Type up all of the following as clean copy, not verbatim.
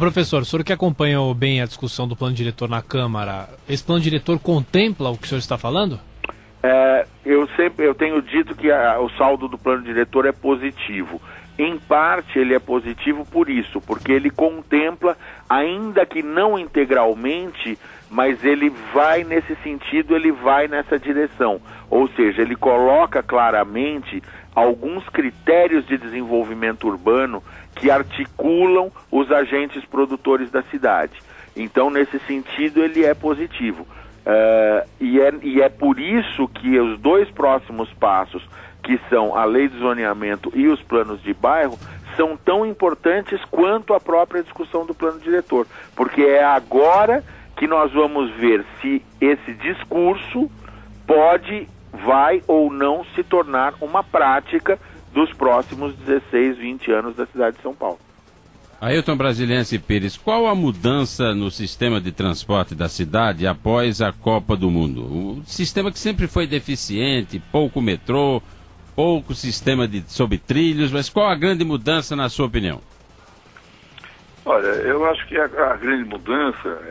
Professor, o senhor que acompanhou bem a discussão do plano diretor na Câmara, esse plano diretor contempla o que o senhor está falando? Eu tenho dito que o saldo do plano diretor é positivo. Em parte ele é positivo por isso, porque ele contempla, ainda que não integralmente, mas ele vai nesse sentido, ele vai nessa direção. Ou seja, ele coloca claramente alguns critérios de desenvolvimento urbano que articulam os agentes produtores da cidade. Então, nesse sentido, ele é positivo. E é por isso que os dois próximos passos, que são a lei de zoneamento e os planos de bairro, são tão importantes quanto a própria discussão do plano diretor. Porque é agora que nós vamos ver se esse discurso vai ou não se tornar uma prática dos próximos 16, 20 anos da cidade de São Paulo. Ailton Brasiliense Pires, qual a mudança no sistema de transporte da cidade após a Copa do Mundo? O sistema que sempre foi deficiente, pouco metrô, pouco sistema sobre trilhos, mas qual a grande mudança na sua opinião? Olha, eu acho que a grande mudança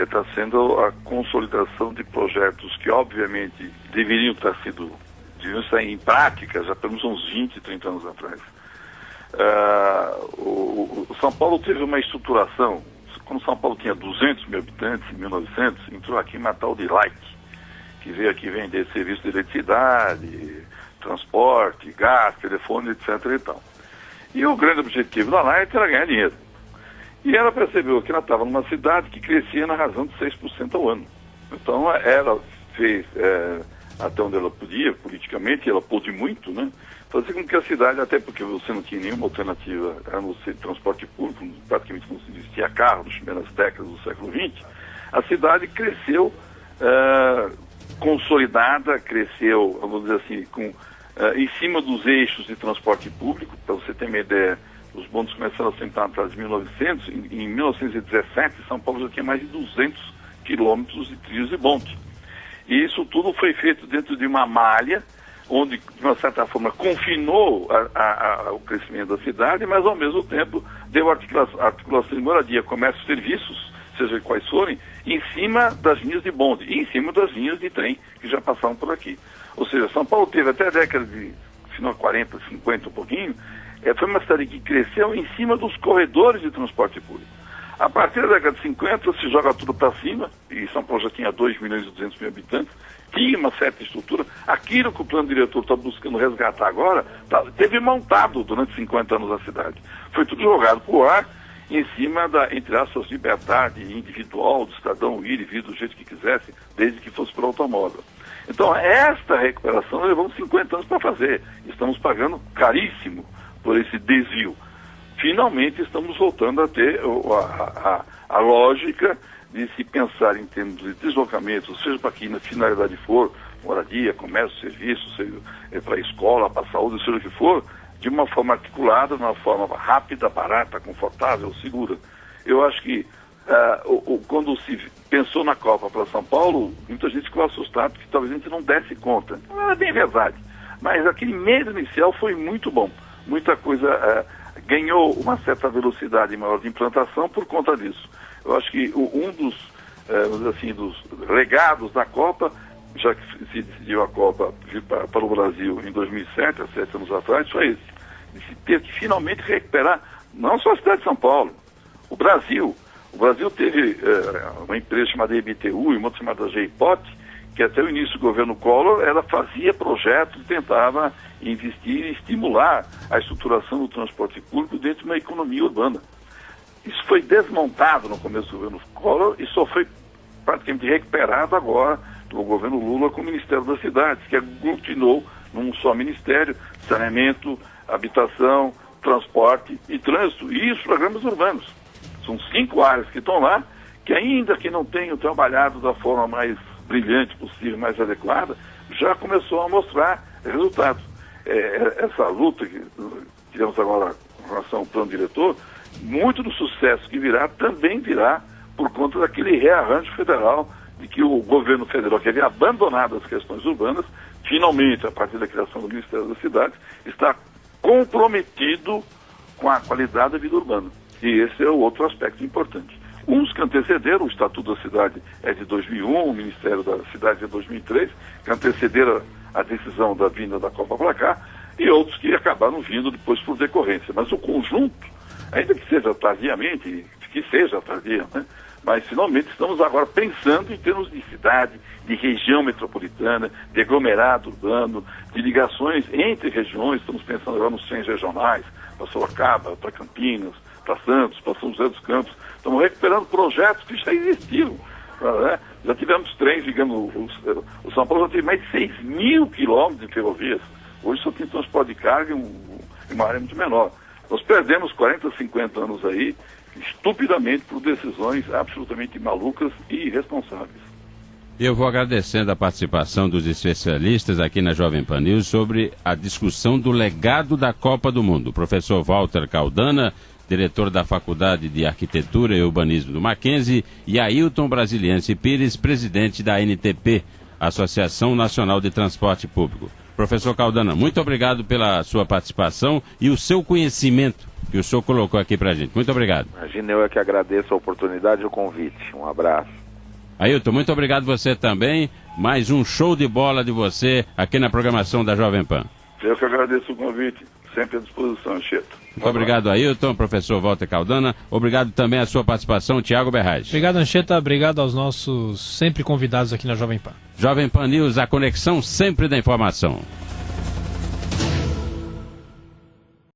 está sendo a consolidação de projetos que obviamente deveriam estar em prática já pelo menos uns 20, 30 anos atrás. O São Paulo teve uma estruturação. Quando São Paulo tinha 200 mil habitantes em 1900, entrou aqui uma tal de Light, que veio aqui vender serviço de eletricidade, transporte, gás, telefone, etc. e tal. E o grande objetivo da Light era ganhar dinheiro. E ela percebeu que ela estava numa cidade que crescia na razão de 6% ao ano. Então ela fez, até onde ela podia, politicamente, ela pôde muito, né? Fazer com que a cidade, até porque você não tinha nenhuma alternativa a não ser transporte público, praticamente não se existia carro nas primeiras décadas do século XX, a cidade cresceu consolidada, cresceu, vamos dizer assim, em cima dos eixos de transporte público. Para você ter uma ideia, os bondes começaram a ser implantados em 1900, em 1917 São Paulo já tinha mais de 200 quilômetros de trilhos e bonde. E isso tudo foi feito dentro de uma malha, onde, de uma certa forma, confinou o crescimento da cidade, mas, ao mesmo tempo, deu articulação de moradia, comércio e serviços, seja quais forem, em cima das linhas de bonde e em cima das linhas de trem que já passavam por aqui. Ou seja, São Paulo teve até a década de final 40, 50, um pouquinho, foi uma cidade que cresceu em cima dos corredores de transporte público. A partir da década de 50, se joga tudo para cima, e São Paulo já tinha 2 milhões e 200 mil habitantes, tinha uma certa estrutura. Aquilo que o plano diretor está buscando resgatar agora, teve montado durante 50 anos a cidade. Foi tudo jogado para o ar, em cima da, entre aspas, liberdade individual do cidadão ir e vir do jeito que quisesse, desde que fosse para o automóvel. Então, esta recuperação levou 50 anos para fazer. Estamos pagando caríssimo por esse desvio. Finalmente estamos voltando a ter a lógica de se pensar em termos de deslocamento, seja para que na finalidade for, moradia, comércio, serviço, seja para a escola, para a saúde, seja o que for, de uma forma articulada, de uma forma rápida, barata, confortável, segura. Eu acho que quando se pensou na Copa para São Paulo, muita gente ficou assustada porque talvez a gente não desse conta. Não era bem verdade, mas aquele medo inicial foi muito bom. Muita coisa ganhou uma certa velocidade maior de implantação por conta disso. Eu acho que um dos legados da Copa, já que se decidiu a Copa vir para o Brasil em 2007, há 7 anos atrás, foi esse. De se ter que finalmente recuperar, não só a cidade de São Paulo, o Brasil. O Brasil teve uma empresa chamada EBTU e uma outra chamada JPOT, que até o início do governo Collor, ela fazia projetos e tentava investir e estimular a estruturação do transporte público dentro de uma economia urbana. Isso foi desmontado no começo do governo Collor e só foi praticamente recuperado agora no governo Lula com o Ministério das Cidades, que aglutinou num só ministério, saneamento, habitação, transporte e trânsito, e os programas urbanos. São 5 áreas que estão lá, que ainda que não tenham trabalhado da forma mais brilhante possível, mais adequada, já começou a mostrar resultados. Essa luta que tivemos agora com relação ao plano diretor, muito do sucesso que virá também virá por conta daquele rearranjo federal, de que o governo federal, que havia abandonado as questões urbanas, finalmente, a partir da criação do Ministério das Cidades, está comprometido com a qualidade da vida urbana. E esse é o outro aspecto importante. Uns que antecederam, o Estatuto da Cidade é de 2001, o Ministério da Cidade é de 2003, que antecederam a decisão da vinda da Copa para cá, e outros que acabaram vindo depois por decorrência. Mas o conjunto, ainda que seja tardiamente, né? Mas finalmente estamos agora pensando em termos de cidade, de região metropolitana, de aglomerado urbano, de ligações entre regiões. Estamos pensando agora nos trens regionais, para Sorocaba, para Campinas, para Santos, para São José dos Campos. Estamos recuperando projetos que já existiram. Né? Já tivemos trens, digamos, o São Paulo já teve mais de 6 mil quilômetros de ferrovias. Hoje só tem transporte de carga em uma área muito menor. Nós perdemos 40, 50 anos aí, estupidamente, por decisões absolutamente malucas e irresponsáveis. Eu vou agradecendo a participação dos especialistas aqui na Jovem Pan News sobre a discussão do legado da Copa do Mundo. O professor Walter Caldana, diretor da Faculdade de Arquitetura e Urbanismo do Mackenzie, e Ailton Brasiliense Pires, presidente da ANTP, Associação Nacional de Transporte Público. Professor Caldana, muito obrigado pela sua participação e o seu conhecimento que o senhor colocou aqui pra gente. Muito obrigado. Imagina, eu é que agradeço a oportunidade e o convite. Um abraço. Ailton, muito obrigado você também. Mais um show de bola de você aqui na programação da Jovem Pan. Eu que agradeço o convite. Sempre à disposição, Anchieta. Muito obrigado, Ailton, professor Walter Caldana. Obrigado também à sua participação, Tiago Berrais. Obrigado, Anchieta. Obrigado aos nossos sempre convidados aqui na Jovem Pan. Jovem Pan News, a conexão sempre da informação.